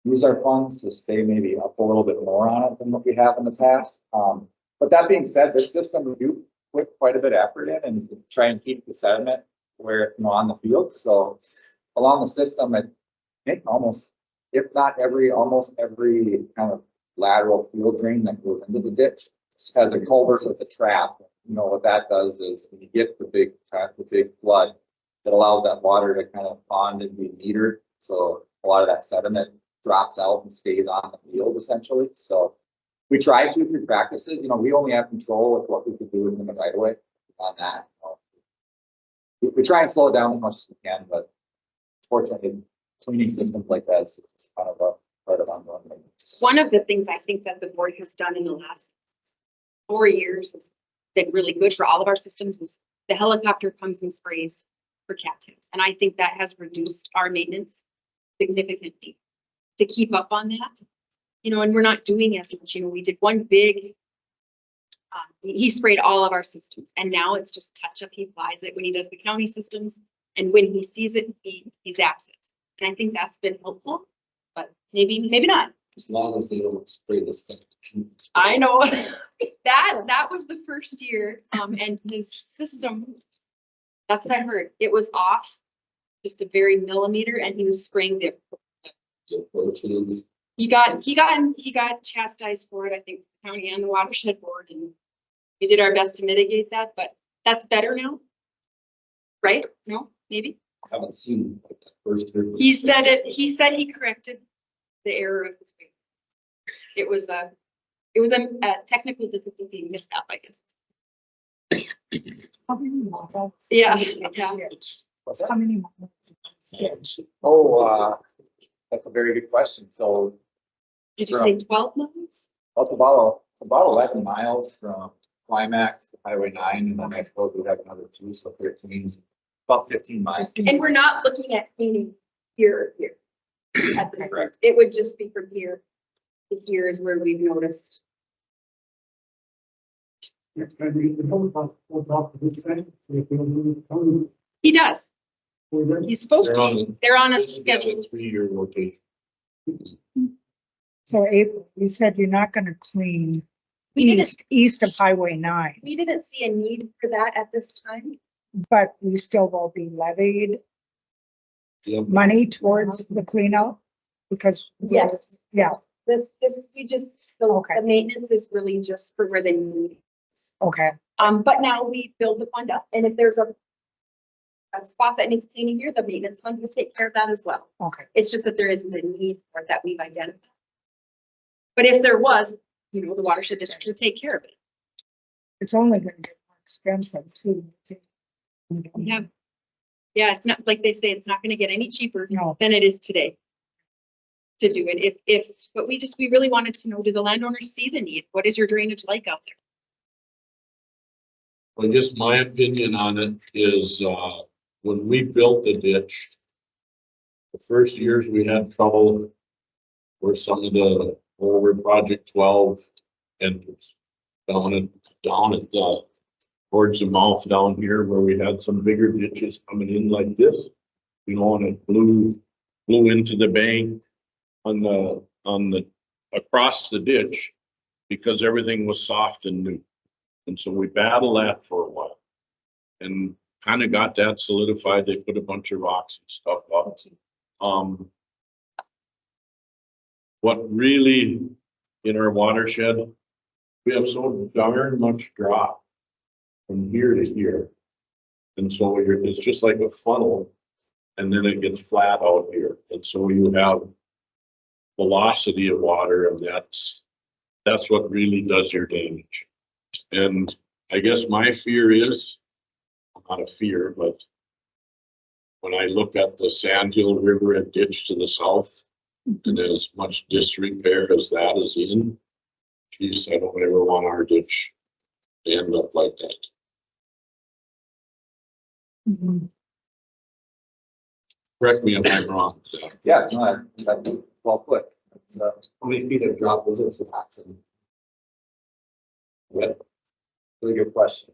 use our funds to stay maybe up a little bit more on it than what we have in the past. But that being said, this system, we do put quite a bit of effort in and try and keep the sediment where, on the field. So along the system, I think almost every kind of lateral field drain that goes into the ditch has a culvert with a trap. What that does is when you get the big flood, it allows that water to kind of pond and be metered. So a lot of that sediment drops out and stays on the field essentially. So we try to through practices, we only have control with what we can do in the right way on that. We try and slow it down as much as we can, but fortunately cleaning systems like that is kind of a part of ongoing maintenance. One of the things I think that the board has done in the last 4 years has been really good for all of our systems is the helicopter comes and sprays for cattails. And I think that has reduced our maintenance significantly to keep up on that. And we're not doing as much. We did one big, he sprayed all of our systems, and now it's just touch up. He applies it when he does the county systems, and when he sees it, he zaps it. And I think that's been helpful, but maybe not. As long as they don't spray the stuff. I know that was the first year, and his system, that's what I heard. It was off just a very millimeter, and he was spraying the Approaches. He got chastised for it, I think, the county and the watershed board, and we did our best to mitigate that, but that's better now. Right? No, maybe? I haven't seen like that first year. He said he corrected the error of his paper. It was a technical difficulty mishap, I guess. How many models? Yeah. How many models? Oh, that's a very good question. So Did you say 12 months? it's about 11 miles from Climax to Highway 9, and then I suppose we have another 2, so 13, about 15 miles. And we're not looking at cleaning here or here at this point. Correct. It would just be from here to here is where we've noticed. He does. He's supposed to be. They're on a schedule. 3-year rotation. So April, you said you're not gonna clean We didn't, east of Highway 9, we didn't see a need for that at this time. but we still will be levied Yep. money towards the cleanup? Because. Yes. Yeah, We just, Okay. the maintenance is really just for where they need. okay, But now we build the fund up, and if there's a spot that needs cleaning here, the maintenance fund will take care of that as well. okay. It's just that there isn't a need for it that we've identified. But if there was, the watershed district would take care of it. It's only gonna get more expensive too. Yeah. Yeah, it's not, like they say, it's not gonna get any cheaper No, than it is today to do it. But we really wanted to know, do the landowners see the need? What is your drainage like out there? Well, I guess my opinion on it is, when we built the ditch, the first years we had trouble where some of the over Project 12 enters down at the towards the mouth down here where we had some bigger ditches coming in like this. You know, and it blew into the bank on the, across the ditch because everything was soft and new. And so we battled that for a while and kind of got that solidified. They put a bunch of rocks and stuff up. What really in our watershed, we have so darn much drop from here to here. And so it's just like a funnel and then it gets flat out here. And so you have velocity of water and that's what really does your damage. And I guess my fear is, not a fear, but when I look at the Sandhill River and ditch to the south, and as much disrepair as that is in, geez, I don't ever want our ditch to end up like that. Correct me if I'm wrong. Yeah, no, that's well put. It's, How many feet of drop was this action? really good question.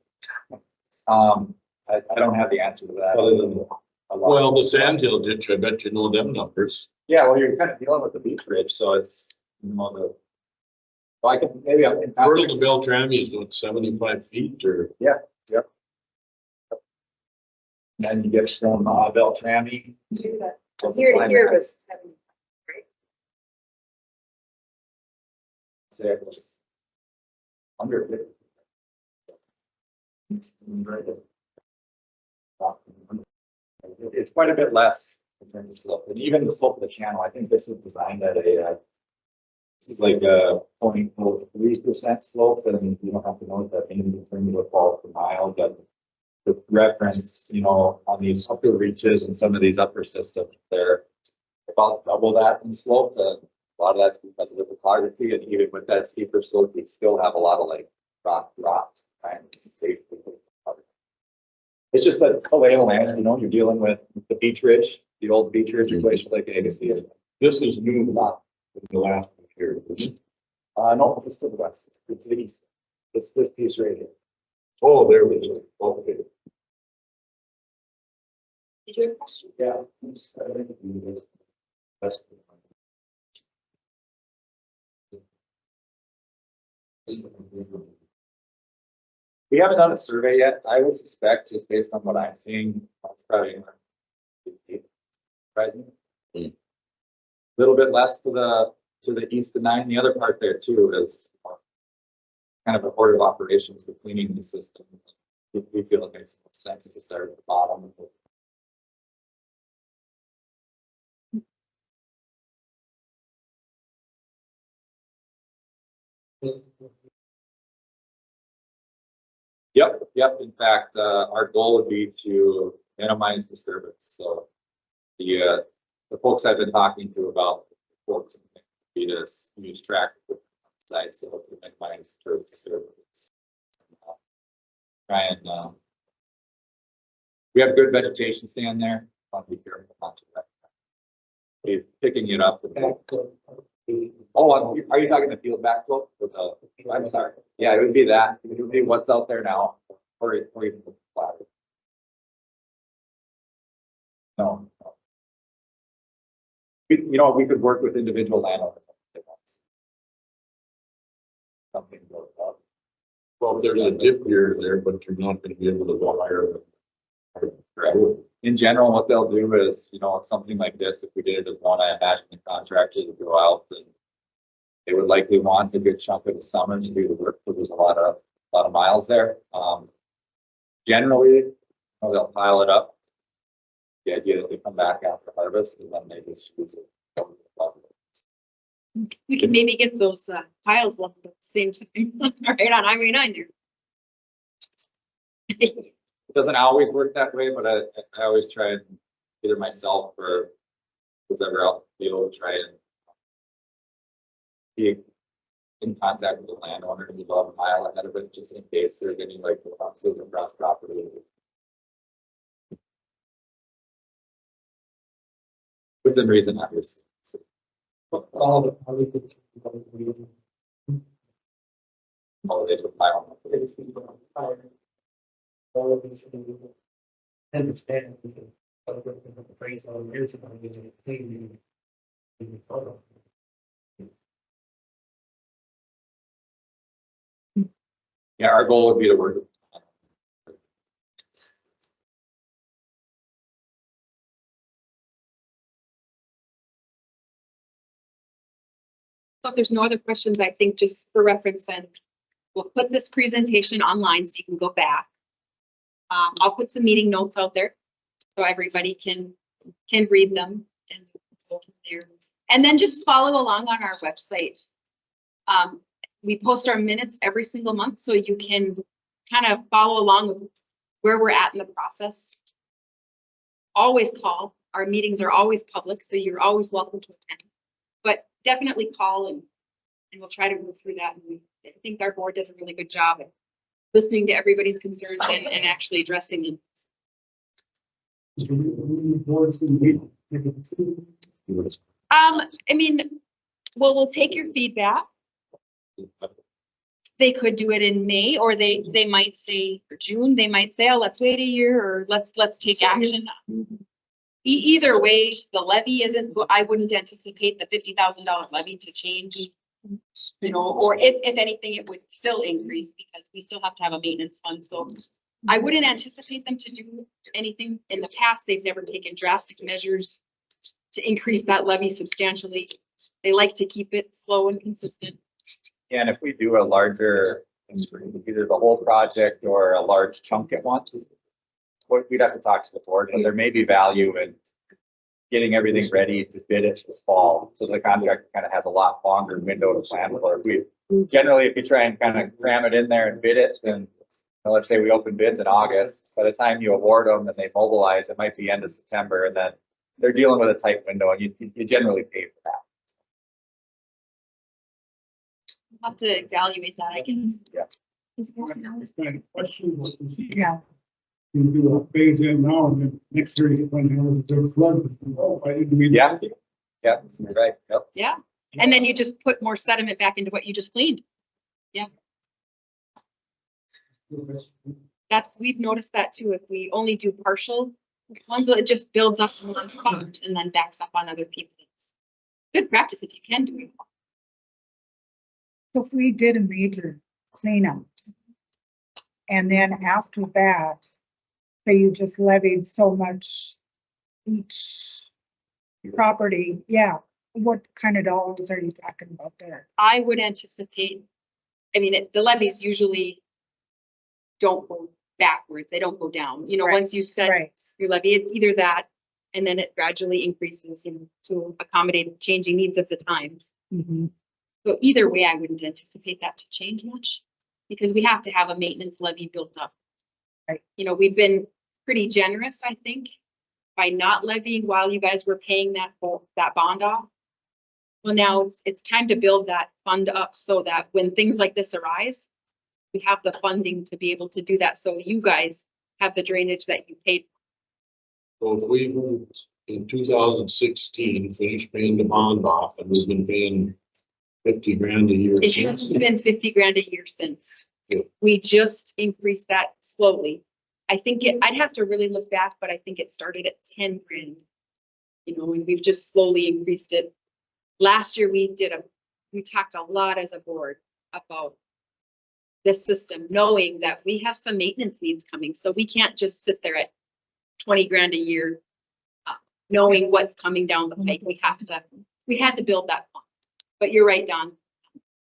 I don't have the answer to that. Other than A lot. Well, the Sandhill ditch, I bet you know them numbers. Yeah, well, you're kind of dealing with the beach ridge, so it's, you know, well, I could, maybe I'm. Further to Beltrami is what, 75 feet or? Then you get from, Beltrami. From here to here was 70. Say it was under 50. It's quite a bit less in terms of slope, and even the slope of the channel, I think this was designed at this is like a 0.03% slope, and you don't have to know what that means in terms of a fall per mile, but the reference, you know, on these upper reaches and some of these upper systems, they're about double that in slope, and a lot of that's because of the topography, and even with that steeper slope, we still have a lot of like rock drops, kind of safe. It's just that the lay of the land, you know, you're dealing with the beach ridge, the old beach ridge of Glacial Lake Agassiz. This is new lot in the last year. No, it's to the west, it's to the east. It's this piece right here. Oh, there we go. Okay. Did you have a question? Yeah. We haven't done a survey yet. I would suspect, just based on what I'm seeing, it's probably right. Mm. Little bit less to the east of 9. The other part there too is kind of a order of operations with cleaning the system. We feel it makes sense to start at the bottom. Yep. In fact, our goal would be to minimize disturbance. So the folks I've been talking to about folks be to use tractor side so to minimize disturbance. Try and we have good vegetation stand there. Want to be careful not to wreck that. We're picking it up. Oh, are you talking the field backflow? I'm sorry. Yeah, it would be that. It would be what's out there now, or even the flat. No. We could work with individual landowners. Something goes up. Well, if there's a dip here or there, but you're not gonna be able to wire. Correct. In general, what they'll do is, something like this, if we did it as one, I imagine the contractors would go out and they would likely want a good chunk of the summer to do the work, but there's a lot of miles there. Generally, they'll pile it up. The idea that they come back after harvest and then they just use it. We can maybe get those piles leveled at the same time, right on I-9 there. It doesn't always work that way, but I always try and either myself or whoever else be able to try and be in contact with the landowner to be about a mile ahead of it, just in case there's any like silver cross property. Within reason, obviously. all the other Oh, they just pile. all of these things. Understand. The phrase on years ago, using clean. Yeah, our goal would be to work. So if there's no other questions, I think just for reference, then we'll put this presentation online so you can go back. I'll put some meeting notes out there so everybody can read them and go from there. And then just follow along on our website. We post our minutes every single month, so you can kind of follow along with where we're at in the process. Always call. Our meetings are always public, so you're always welcome to attend. But definitely call and we'll try to go through that. And I think our board does a really good job at listening to everybody's concerns and actually addressing them. I mean, well, we'll take your feedback. They could do it in May, or they might say for June, they might say, oh, let's wait a year, or let's take action. Either way, the levy isn't, I wouldn't anticipate the $50,000 levy to change, you know, or if anything, it would still increase because we still have to have a maintenance fund. So I wouldn't anticipate them to do anything. In the past, they've never taken drastic measures to increase that levy substantially. They like to keep it slow and consistent. Yeah, and if we do a larger, either the whole project or a large chunk at once, we'd have to talk to the board, but there may be value in getting everything ready to bid it this fall. So the contractor kind of has a lot longer window to plan for. If you try and kind of cram it in there and bid it, then let's say we open bids in August, by the time you award them and they mobilize, it might be end of September, and then they're dealing with a tight window, and you generally pay for that. We'll have to evaluate that, I guess. Yeah. Yeah, You do a phase in now and then next year you find out it's a flood. Why didn't we? Yeah, yeah, you're right. Yep. Yeah. And then you just put more sediment back into what you just cleaned. We've noticed that too. If we only do partial ones, it just builds up in one spot and then backs up on other people. It's good practice if you can do it. so if we did a major cleanup, and then after that, say you just levied so much each property, yeah, what kind of dollars are you talking about there? I would anticipate, I mean, the levies usually don't go backwards. They don't go down. You know, Right. once you set Right, your levy, it's either that and then it gradually increases, you know, to accommodate the changing needs of the times. mhm, So either way, I wouldn't anticipate that to change much because we have to have a maintenance levy built up. Right. You know, we've been pretty generous, I think, by not levying while you guys were paying that bond off. Well, now it's time to build that fund up so that when things like this arise, we have the funding to be able to do that. So you guys have the drainage that you paid. So if we in 2016 finished paying the bond off and we've been paying 50 grand a year It since. hasn't been 50 grand a year since. Yeah. We just increased that slowly. I think I'd have to really look back, but I think it started at 10 grand. You know, and we've just slowly increased it. Last year we talked a lot as a board about this system, knowing that we have some maintenance needs coming. So we can't just sit there at 20 grand a year, knowing what's coming down the pike. We had to build that fund. But you're right, Don.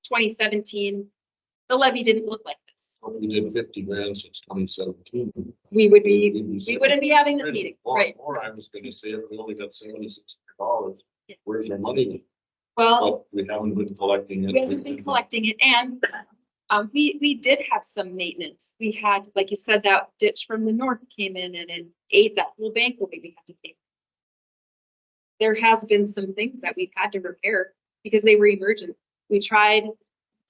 2017, the levy didn't look like this. We did 50 grand since 2017. We wouldn't be having this meeting, right? Or I was gonna say, if we only got $7,600, Yeah. where's our money? Well, But we haven't been collecting it. we haven't been collecting it, and we did have some maintenance. We had, like you said, that ditch from the north came in and it ate that whole bank levy we had to pay. There has been some things that we've had to repair because they were emergent. We tried,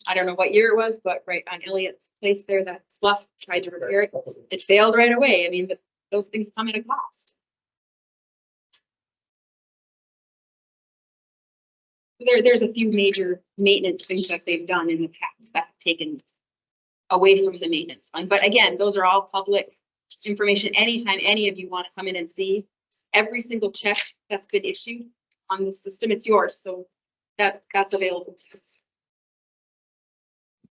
I don't know what year it was, but right on Elliott's place there, that slough tried to repair it. It failed right away. I mean, but those things come at a cost. There's a few major maintenance things that they've done in the past that have taken away from the maintenance fund. But again, those are all public information anytime any of you want to come in and see every single check that's been issued on the system. It's yours, so that's available to you.